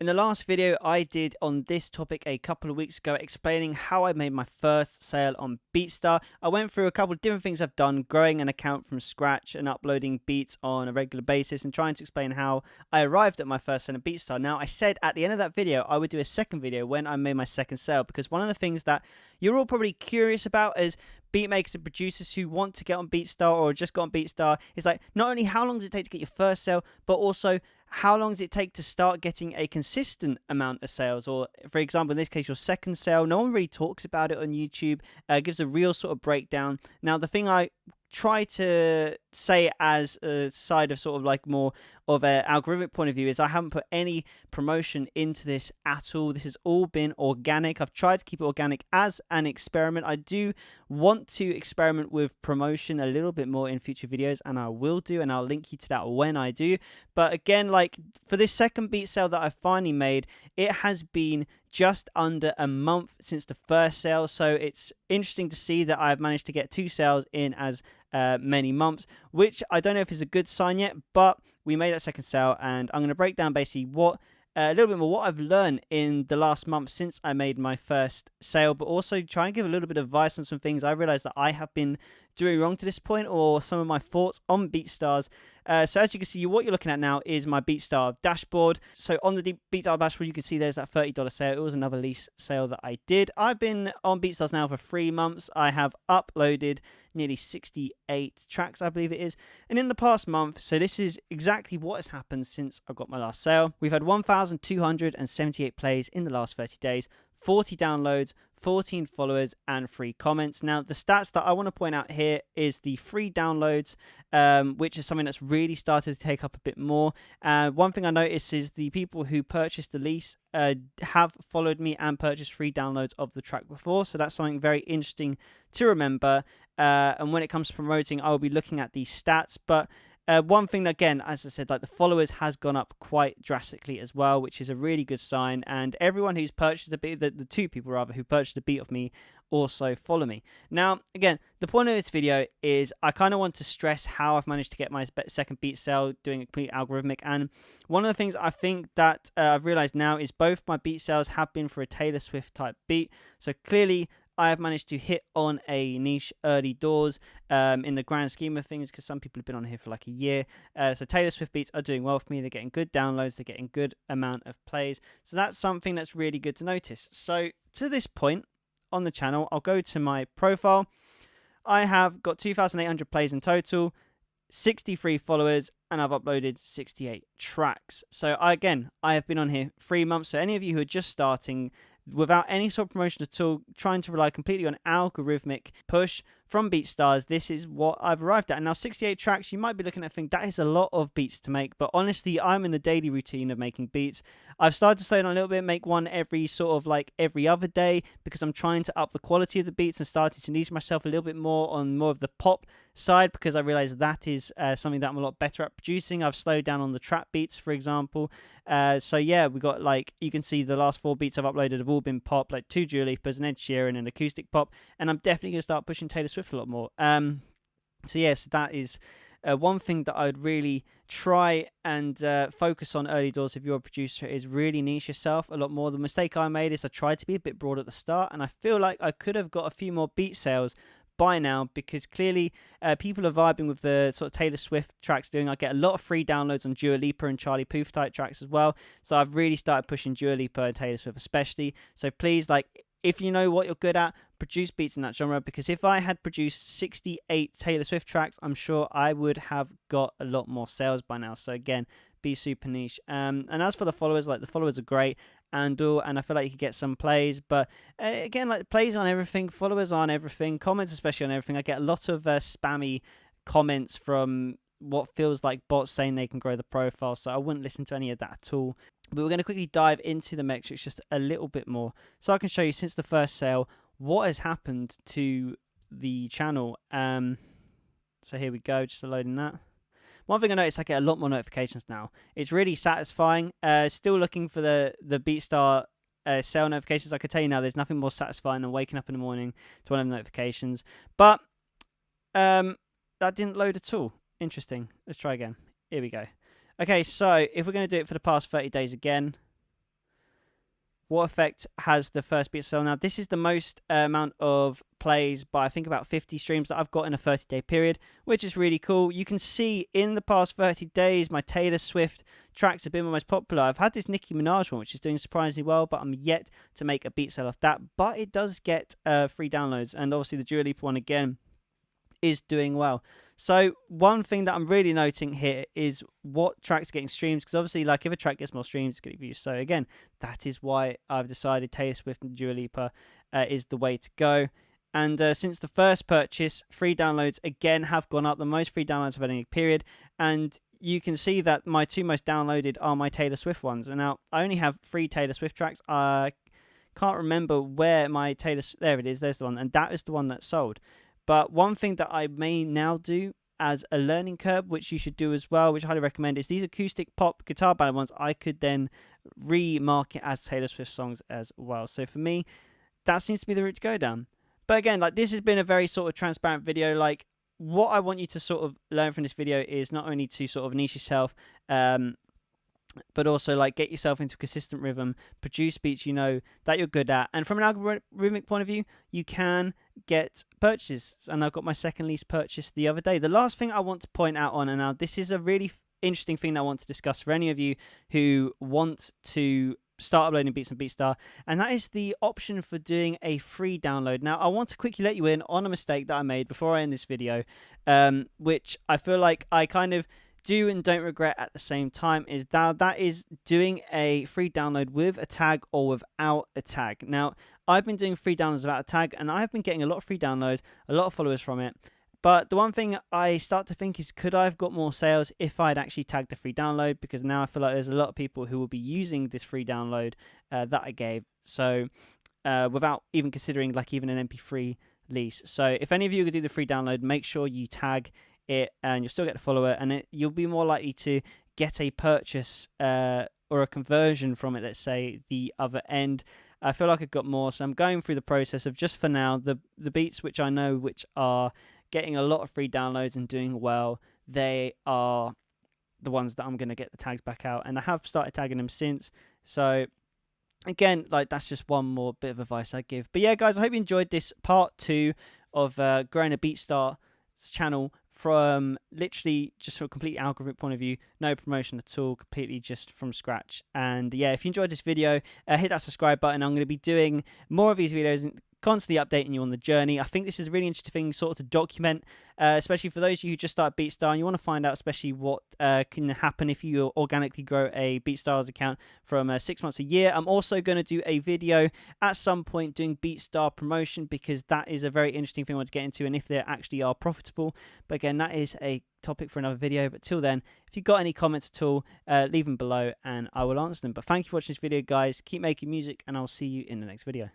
In the last video I did on this topic a couple of weeks ago, explaining how I made my first sale on Beatstar. I went through a couple of different things I've done, growing an account from scratch and uploading beats on a regular basis, and trying to explain how I arrived at my first sale on Beatstar. Now, I said at the end of that video I would do a second video when I made my second sale, because one of the things that you're all probably curious about as beat makers and producers who want to get on Beatstar or just got on Beatstar is like, not only how long does it take to get your first sale, but also how long does it take to start getting a consistent amount of sales? Or, for example, in this case, your second sale. No one really talks about it on YouTube, gives a real sort of breakdown. Now, the thing I try to say as a side of sort of like more of an algorithmic point of view is I haven't put any promotion into this at all. This has all been organic. I've tried to keep it organic as an experiment. I do want to experiment with promotion a little bit more in future videos, and I will do, and I'll link you to that when I do. But again, like for this second beat sale that I finally made, it has been just under a month since the first sale, so it's interesting to see that I've managed to get 2 sales in as many months, which I don't know if is a good sign yet, but we made that second sale, and I'm going to break down basically what a little bit more what I've learned in the last month since I made my first sale, but also try and give a little bit of advice on some things I realized that I have been doing wrong to this point, or some of my thoughts on Beatstars. So as you can see, what you're looking at now is my Beatstar dashboard. So on the Beatstar dashboard, you can see there's that $30 sale. It was another lease sale that I did. I've been on Beatstars now for 3 months. I have uploaded nearly 68 tracks, I believe it is. And in the past month, so this is exactly what has happened since I got my last sale. We've had 1,278 plays in the last 30 days, 40 downloads, 14 followers, and 3 comments. Now, the stats that I want to point out here is the free downloads, which is something that's really started to take up a bit more. One thing I noticed is the people who purchased the lease have followed me and purchased free downloads of the track before, so that's something very interesting to remember. And when it comes to promoting, I'll be looking at these stats, but one thing, again, as I said, like the followers has gone up quite drastically as well, which is a really good sign. And everyone who's purchased a beat, the 2 people rather, who purchased a beat of me also follow me. Now, again, the point of this video is I kind of want to stress how I've managed to get my second beat sale doing a complete algorithmic. And one of the things I think that I've realized now is both my beat sales have been for a Taylor Swift type beat. So clearly, I have managed to hit on a niche early doors in the grand scheme of things, because some people have been on here for like a year. So Taylor Swift beats are doing well for me. They're getting good downloads. They're getting good amount of plays. So that's something that's really good to notice. So to this point on the channel, I'll go to my profile. I have got 2,800 plays in total, 63 followers, and I've uploaded 68 tracks. So I have been on here 3 months. So any of you who are just starting, without any sort of promotion at all, trying to rely completely on algorithmic push from Beatstars, this is what I've arrived at. And now 68 tracks, you might be looking at think that is a lot of beats to make, but honestly, I'm in a daily routine of making beats. I've started to slow down a little bit, make one every sort of like every other day, because I'm trying to up the quality of the beats and started to niche myself a little bit more on more of the pop side, because I realize that is something that I'm a lot better at producing. I've slowed down on the trap beats, for example. So yeah, we got, like, you can see the last 4 beats I've uploaded have all been pop, like 2 Dua Lipas, an Ed Sheeran, and acoustic pop, and I'm definitely going to start pushing Taylor Swift a lot more. So yes, that is one thing that I would really try and focus on early doors if you're a producer, is really niche yourself a lot more. The mistake I made is I tried to be a bit broad at the start, and I feel like I could have got a few more beat sales by now, because clearly people are vibing with the sort of Taylor Swift tracks doing. I get a lot of free downloads on Dua Lipa and Charlie Puth type tracks as well, so I've really started pushing Dua Lipa and Taylor Swift especially. So please, like, if you know what you're good at, produce beats in that genre, because if I had produced 68 Taylor Swift tracks, I'm sure I would have got a lot more sales by now. So again, be super niche. And as for the followers, like, the followers are great and all, and I feel like you could get some plays, but again, like, plays on everything, followers on everything, comments especially on everything. I get a lot of spammy comments from what feels like bots saying they can grow the profile, so I wouldn't listen to any of that at all. But we're going to quickly dive into the metrics just a little bit more, so I can show you since the first sale what has happened to the channel. So here we go, just loading that. One thing I noticed, I get a lot more notifications now. It's really satisfying. Still looking for the Beatstar sale notifications. I can tell you now, there's nothing more satisfying than waking up in the morning to one of the notifications. But that didn't load at all. Interesting. Let's try again. Here we go. Okay, so if we're going to do it for the past 30 days again, what effect has the first Beatstars cell? Now, this is the most amount of plays by I think about 50 streams that I've got in a 30-day period, which is really cool. You can see in the past 30 days, my Taylor Swift tracks have been my most popular. I've had this Nicki Minaj one, which is doing surprisingly well, but I'm yet to make a beat cell off that. But it does get free downloads, and obviously the Dua Lipa one again is doing well. So one thing that I'm really noting here is what tracks are getting streams, because obviously, like, if a track gets more streams, it's getting views. So again, that is why I've decided Taylor Swift and Dua Lipa is the way to go. And since the first purchase, free downloads again have gone up, the most free downloads of any period. And you can see that my two most downloaded are my Taylor Swift ones. And now I only have 3 Taylor Swift tracks. I can't remember where my there it is, there's the one, and that is the one that sold. But one thing that I may now do as a learning curve, which you should do as well, which I highly recommend, is these acoustic pop guitar ballad ones. I could then remarket as Taylor Swift songs as well. So for me, that seems to be the route to go down. But again, like, this has been a very sort of transparent video. Like, what I want you to sort of learn from this video is not only to sort of niche yourself, but also, like, get yourself into a consistent rhythm, produce beats you know that you're good at. And from an algorithmic point of view, you can get purchases. And I've got my second least purchase the other day. The last thing I want to point out on, and now this is a really interesting thing that I want to discuss for any of you who want to start uploading beats on Beatstar, and that is the option for doing a free download. Now, I want to quickly let you in on a mistake that I made before I end this video, which I feel like I kind of do and don't regret at the same time, is that is doing a free download with a tag or without a tag. Now, I've been doing free downloads without a tag, and I've been getting a lot of free downloads, a lot of followers from it. But the one thing I start to think is, could I have got more sales if I'd actually tagged the free download? Because now I feel like there's a lot of people who will be using this free download that I gave. So without even considering, like, even an MP3 lease. So if any of you could do the free download, make sure you tag it, and you'll still get the follower, and you'll be more likely to get a purchase or a conversion from it, let's say, the other end. I feel like I've got more, so I'm going through the process of, just for now, the beats which I know which are getting a lot of free downloads and doing well, they are the ones that I'm going to get the tags back out, and I have started tagging them since. So again, like, that's just one more bit of advice I give. But yeah, guys, I hope you enjoyed this part 2 of growing a Beatstar channel from literally just from a complete algorithmic point of view, no promotion at all, completely just from scratch. And yeah, if you enjoyed this video, hit that subscribe button. I'm going to be doing more of these videos and constantly updating you on the journey. I think this is a really interesting thing sort of to document, especially for those of you who just start Beatstar and you want to find out especially what can happen if you organically grow a Beatstars account from 6 months a year. I'm also going to do a video at some point doing Beatstar promotion, because that is a very interesting thing I want to get into, and if they actually are profitable. But again, that is a topic for another video. But till then, if you've got any comments at all, leave them below and I will answer them. But thank you for watching this video, guys. Keep making music, and I'll see you in the next video.